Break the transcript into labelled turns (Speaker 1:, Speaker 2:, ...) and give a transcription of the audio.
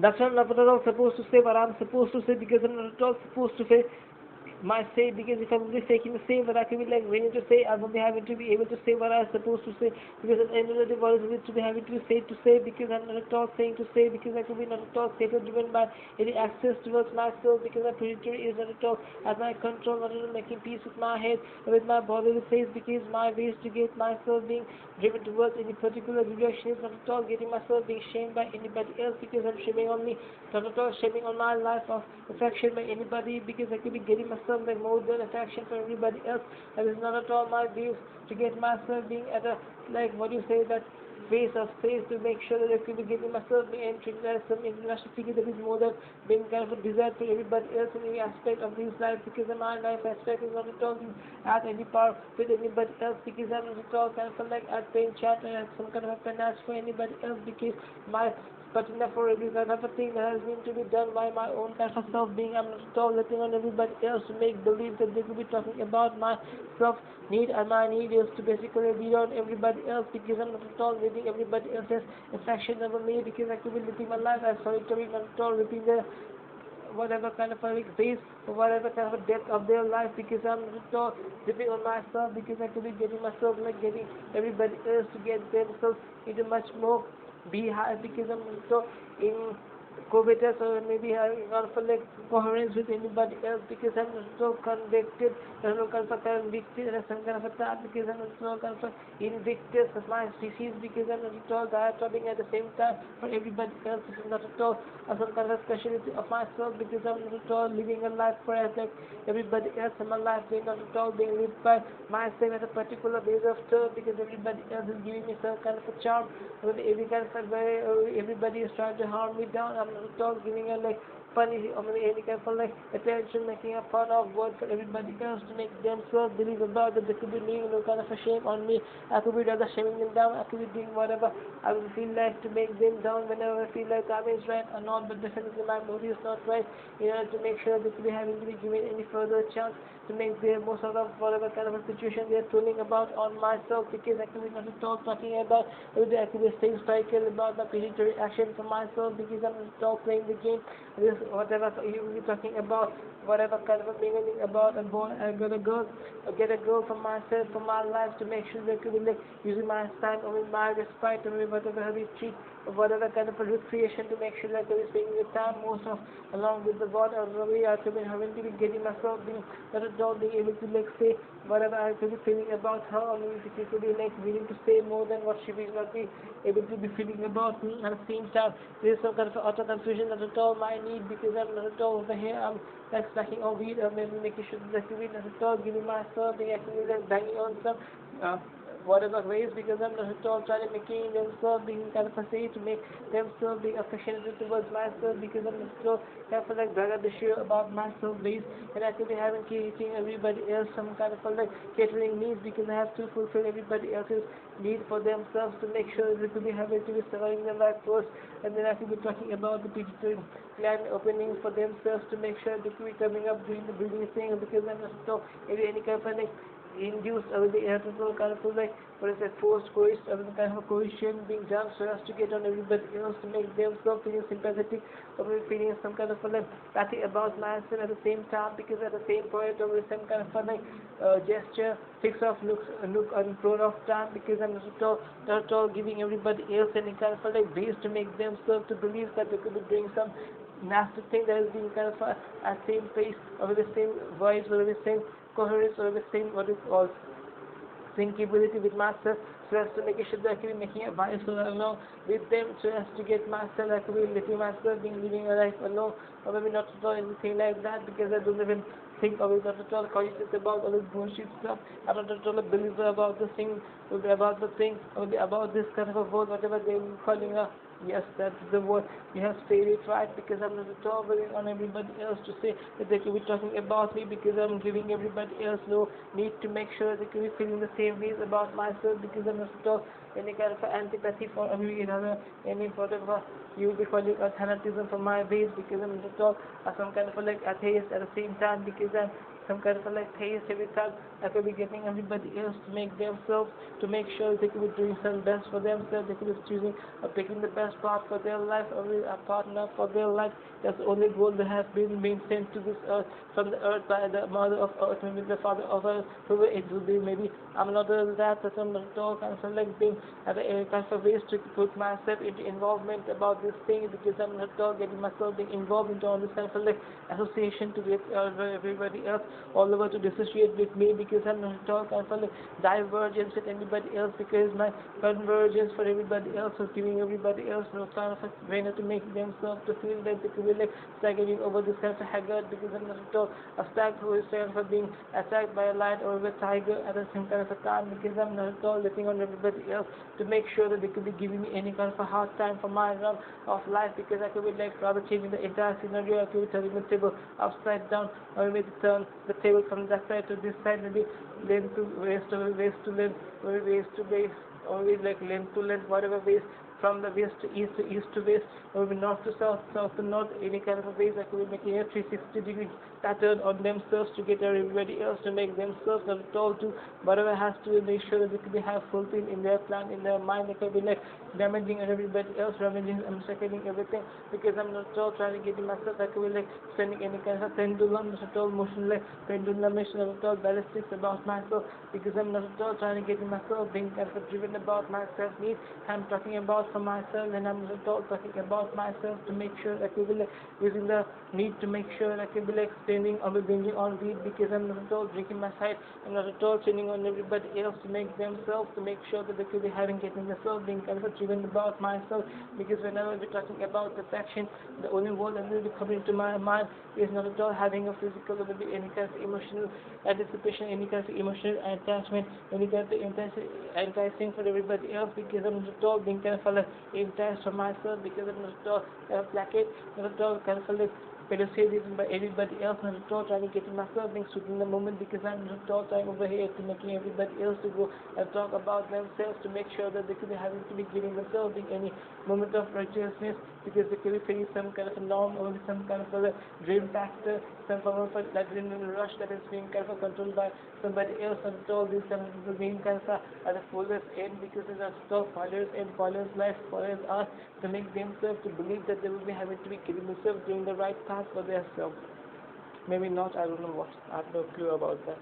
Speaker 1: That's not at all supposed to say what I'm supposed to say, because I'm not at all supposed to say might say, because if I'm really taking the same, but I can be like willing to say, I will be having to be able to say what I'm supposed to say, because at the end of the day, what is it to be having to say, because I'm not at all saying to say, because I could be not at all safe or driven by any access towards myself, because my territory is not at all at my control, not at all making peace with my head, with my bodily face, because my ways to get myself being driven towards any particular direction is not at all getting myself being shamed by anybody else, because I'm shaming on me, not at all shaming on my life of affection by anybody, because I could be getting myself like more than affection for everybody else. That is not at all my views, to get myself being at a, like what you say, that face of face, to make sure that I could be getting myself being entering some international figure that is more than being kind of a desire for everybody else in any aspect of this life, because in my life aspect is not at all at any part with anybody else, because I'm not at all kind of like at paying chat and at some kind of a finance for anybody else, because my but enough for every kind of a thing that has been to be done by my own kind of self being. I'm not at all letting on everybody else to make believe that they could be talking about my self need, and my need is to basically be on everybody else, because I'm not at all letting everybody else's affection over me, because I could be living my life as solitary, not at all living the whatever kind of a phase or whatever kind of a depth of their life, because I'm not living on myself, because I could be getting myself like getting everybody else to get themselves into much more be high, because I'm so in covetous, or maybe having conflict coherence with anybody else, because I'm so convicted, I'm not convicted as some kind of a thought, because I'm so invictus of my species, because I'm not at all diatribing at the same time for everybody else. This is not at all some kind of a specialty of myself, because I'm not at all living a life for as like everybody else, and my life being not at all being lived by myself at a particular base of term, because everybody else is giving me some kind of a charm, with every kind of a way, everybody is trying to harm me down. I'm not at all giving a like funny or maybe any kind of like attention, making a fun of words for everybody else to make themselves believe about that they could be doing no kind of a shame on me. I could be rather shaming them down, I could be doing whatever I would feel like to make them down whenever I feel like time is right or not, but definitely my motive is not right, in order to make sure that they having to be given any further chance to make their most out of whatever kind of a situation they are telling about on myself, because I could be not at all talking about whether I could be staying cycle about the predatory action for myself, because I'm not at all playing the game. This whatever you will be talking about, whatever kind of a meaning about a boy, I got a girl, get a girl for myself, for my life, to make sure that I could be like using my time or with my respite or with whatever I be treat or whatever kind of a recreation, to make sure that I could be spending the time most of along with the water or the way I could be having to be getting myself being not at all being able to like say whatever I could be feeling about her, or maybe she could be like willing to say more than what she will not be able to be feeling about me. At the same time, there is some kind of utter confusion that at all my need, because I'm not at all over here. I'm like slacking on weed, or maybe making sure that the weed not at all giving myself being actually like banging on some uh, whatever ways, because I'm not at all trying to making themselves being kind of a say to make themselves being affectionate towards myself, because I'm not at all kind of like braggadocio about myself ways, and I could be having creating everybody else some kind of like catering needs, because I have to fulfill everybody else's need for themselves, to make sure that they could be having to be surviving their life first, and then I could be talking about the digital plan opening for themselves, to make sure they could be coming up doing the building thing, because I'm not at all any kind of like induced or the electrical kind of like what is that forced coerced or the kind of a coercion being done so as to get on everybody else, to make themselves feeling sympathetic or maybe feeling some kind of a like pathy about myself at the same time, because at the same point or with some kind of a like gesture fix off look and thrown off time, because I'm not at all giving everybody else any kind of a like base to make themselves to believe that they could be doing some nasty thing that is being kind of at same pace or with the same voice or with the same coherence or the same what is called syncability with myself, so as to make sure that I can be making a bias along with them, so as to get myself, I could be letting myself being living a life alone, or maybe not at all anything like that, because I don't even think of it, not at all conscious about all this bullshit stuff. I'm not at all a believer about the thing, about the thing, or about this kind of a word, whatever they're calling a. Yes, that's the word. You have said it right, because I'm not at all waiting on everybody else to say that they could be talking about me, because I'm giving everybody else no need to make sure they could be feeling the same ways about myself, because I'm not at all any kind of antipathy for any whatever you will be calling a fanatism for my ways, because I'm not at all some kind of like atheist at the same time, because I'm some kind of like taste every time. I could be getting everybody else to make themselves, to make sure they could be doing some best for themselves. They could be choosing or picking the best part for their life, or a partner for their life. That's the only goal that has been sent to this earth, from the earth by the mother of earth, maybe the father of earth, whoever it will be. Maybe I'm not that, but I'm not at all kind of like being at a kind of ways to put myself into involvement about this thing, because I'm not at all getting myself being involved into all this kind of like association to with everybody else all over to dissociate with me, because I'm not at all kind of like divergence with anybody else, because my convergence for everybody else was giving everybody else no kind of a trainer to make themselves to feel that they could be like staggering over this kind of a haggard, because I'm not at all a stag who is trying for being attacked by a lion or a tiger at the same kind of a time, because I'm not at all letting on everybody else to make sure that they could be giving me any kind of a hard time for my run of life, because I could be like rather changing the entire scenario. I could be turning the table upside down, or maybe turn the table from that side to this side, maybe length to waist, or waist to length, or waist to base, or maybe like length to length, whatever ways, from the west to east, to east to west, or maybe north to south, south to north, any kind of a ways. I could be making a 360-degree pattern on themselves to get everybody else to make themselves not at all to whatever has to make sure that they could be have fulfilled in their plan, in their mind. They could be like damaging everybody else, damaging, I'm seconding everything, because I'm not at all trying to get in myself. I could be like spending any kind of pendulum, not at all motion, like pendulum, not at all ballistics about myself, because I'm not at all trying to get in myself being kind of driven about myself needs. I'm talking about for myself, and I'm not at all talking about myself to make sure that I could be like using the need to make sure that I could be like spending or binging on weed, because I'm not at all drinking my side. I'm not at all turning on everybody else to make themselves, to make sure that they could be having getting themselves being kind of driven about myself, because whenever we're talking about the faction, the only word that will be coming to my mind is not at all having a physical or maybe any kind of emotional anticipation, any kind of emotional attachment, any kind of enticing for everybody else, because I'm not at all being kind of like enticed for myself, because I'm not at all placate, not at all kind of like persuaded by everybody else, not at all trying to get myself being stood in the moment, because I'm not at all trying over here to making everybody else to go and talk about themselves, to make sure that they could be having to be giving themselves in any moment of righteousness, because they could be facing some kind of a norm or some kind of a dream factor, some form of a adrenaline rush that is being kind of controlled by somebody else, and all these kind of people being kind of at the fullest end, because it's a stop followers and followers life, followers art, to make themselves to believe that they will be having to be giving themselves doing the right path for themselves. Maybe not, I don't know what, I have no clue about that.